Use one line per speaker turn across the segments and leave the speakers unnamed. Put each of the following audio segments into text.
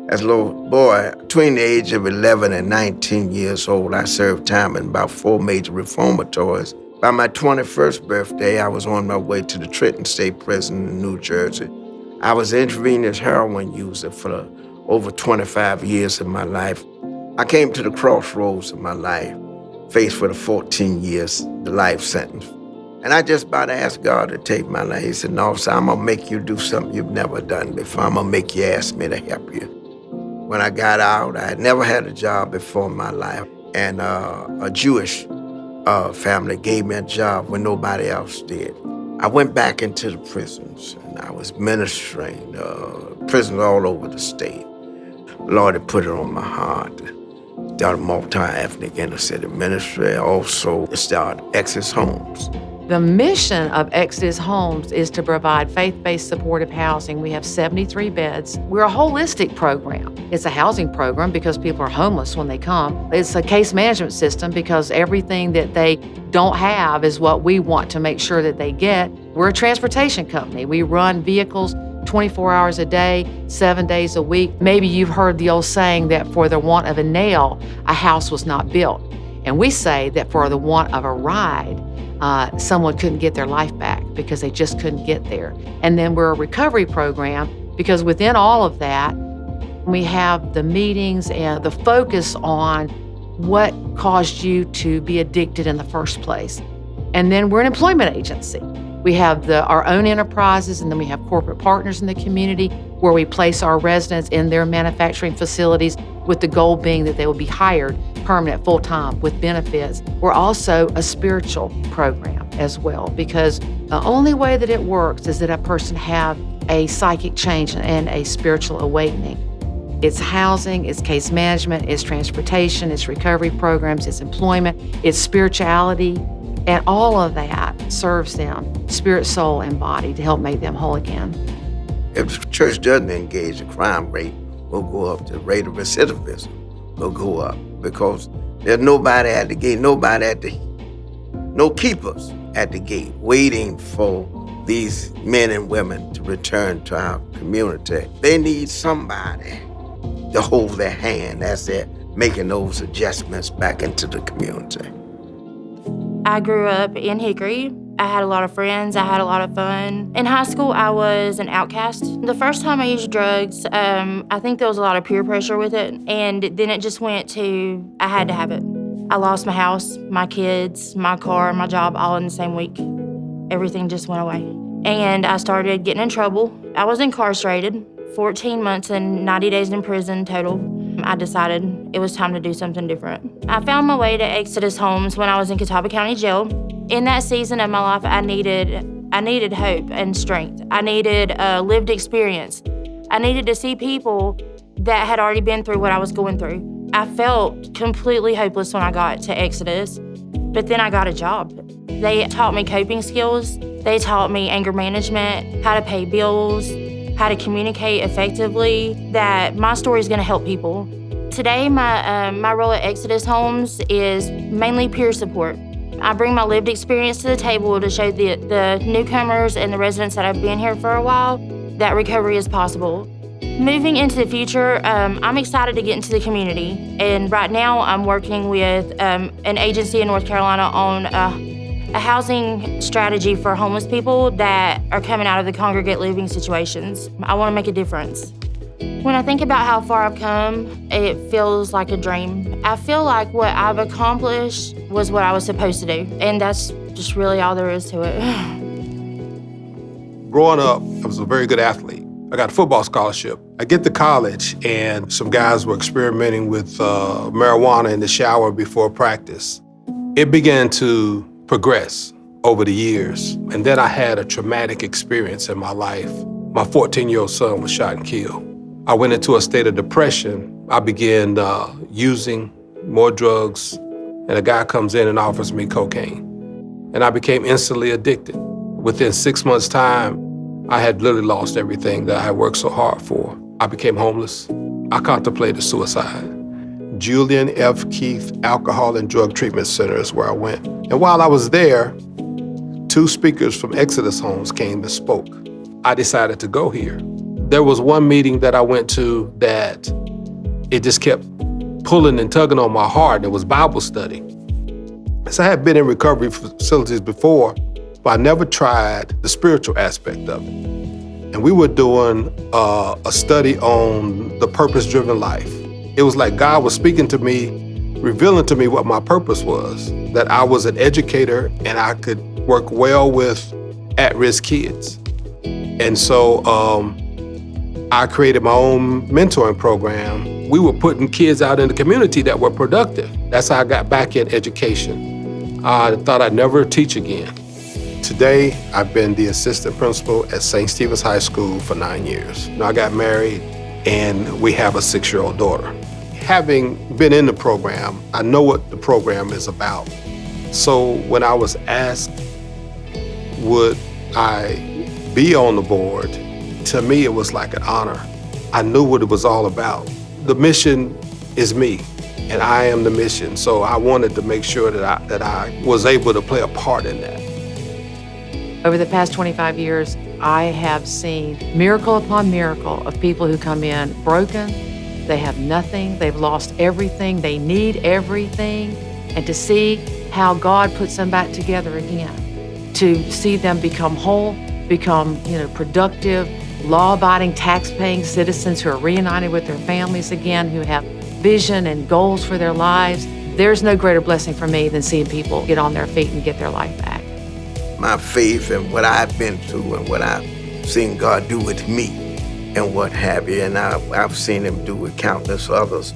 As a little boy, between the age of 11 and 19 years old, I served time in about 4 major reformatories. By my 21st birthday, I was on my way to the Trenton State Prison in New Jersey. I was an intravenous heroin user for over 25 years of my life. I came to the crossroads of my life, faced with a 14 years, the life sentence. And I just about asked God to take my life. He said, no, son, I'm gonna make you do something you've never done before. I'm gonna make you ask me to help you. When I got out, I had never had a job before in my life. And a Jewish family gave me a job when nobody else did. I went back into the prisons and I was ministering prisons all over the state. The Lord had put it on my heart. Started multi-ethnic inner-city ministry, also started Exodus Homes.
The mission of Exodus Homes is to provide faith-based supportive housing. We have 73 beds. We're a holistic program. It's a housing program because people are homeless when they come. It's a case management system because everything that they don't have is what we want to make sure that they get. We're a transportation company. We run vehicles 24 hours a day, 7 days a week. Maybe you've heard the old saying that for the want of a nail, a house was not built. And we say that for the want of a ride, someone couldn't get their life back because they just couldn't get there. And then we're a recovery program because within all of that, we have the meetings and the focus on what caused you to be addicted in the first place. And then we're an employment agency. We have our own enterprises, and then we have corporate partners in the community where we place our residents in their manufacturing facilities with the goal being that they will be hired permanent, full-time, with benefits. We're also a spiritual program as well, because the only way that it works is that a person have a psychic change and a spiritual awakening. It's housing, it's case management, it's transportation, it's recovery programs, it's employment, it's spirituality, and all of that serves them, spirit, soul, and body, to help make them whole again.
If the church doesn't engage, the crime rate will go up, the rate of recidivism will go up, because there's nobody at the gate, no keepers at the gate waiting for these men and women to return to our community. They need somebody to hold their hand as they're making those adjustments back into the community.
I grew up in Hickory. I had a lot of friends. I had a lot of fun. In high school, I was an outcast. The first time I used drugs, I think there was a lot of peer pressure with it. And then it just went to, I had to have it. I lost my house, my kids, my car, my job, all in the same week. Everything just went away. And I started getting in trouble. I was incarcerated, 14 months and 90 days in prison total. I decided it was time to do something different. I found my way to Exodus Homes when I was in Catawba County Jail. In that season of my life, I needed hope and strength. I needed a lived experience. I needed to see people that had already been through what I was going through. I felt completely hopeless when I got to Exodus, but then I got a job. They taught me coping skills. They taught me anger management, how to pay bills, how to communicate effectively, that my story is gonna help people. Today, my role at Exodus Homes is mainly peer support. I bring my lived experience to the table to show the newcomers and the residents that have been here for a while that recovery is possible. Moving into the future, I'm excited to get into the community. And right now, I'm working with an agency in North Carolina on a housing strategy for homeless people that are coming out of the congregate living situations. I want to make a difference. When I think about how far I've come, it feels like a dream. I feel like what I've accomplished was what I was supposed to do, and that's just really all there is to it.
Growing up, I was a very good athlete. I got a football scholarship. I get to college, and some guys were experimenting with marijuana in the shower before practice. It began to progress over the years, and then I had a traumatic experience in my life. My 14-year-old son was shot and killed. I went into a state of depression. I began using more drugs, and a guy comes in and offers me cocaine. And I became instantly addicted. Within 6 months' time, I had literally lost everything that I had worked so hard for. I became homeless. I contemplated suicide. Julian F. Keith Alcohol and Drug Treatment Center is where I went. And while I was there, 2 speakers from Exodus Homes came and spoke. I decided to go here. There was one meeting that I went to that it just kept pulling and tugging on my heart. It was Bible study. So I had been in recovery facilities before, but I never tried the spiritual aspect of it. And we were doing a study on the purpose-driven life. It was like God was speaking to me, revealing to me what my purpose was, that I was an educator and I could work well with at-risk kids. And so I created my own mentoring program. We were putting kids out in the community that were productive. That's how I got back in education. I thought I'd never teach again. Today, I've been the assistant principal at St. Stephen's High School for 9 years. I got married and we have a 6-year-old daughter. Having been in the program, I know what the program is about. So when I was asked, would I be on the board, to me, it was like an honor. I knew what it was all about. The mission is me, and I am the mission. So I wanted to make sure that I was able to play a part in that.
Over the past 25 years, I have seen miracle upon miracle of people who come in broken. They have nothing. They've lost everything. They need everything. And to see how God puts them back together again, to see them become whole, become, productive, law-abiding, tax-paying citizens who are reunited with their families again, who have vision and goals for their lives. There's no greater blessing for me than seeing people get on their feet and get their life back.
My faith and what I've been through and what I've seen God do with me and what have you, and I've seen him do with countless others,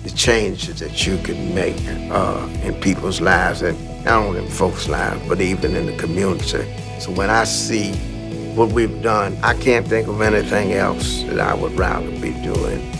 the changes that you can make in people's lives, and not only in folks' lives, but even in the community. So when I see what we've done, I can't think of anything else that I would rather be doing.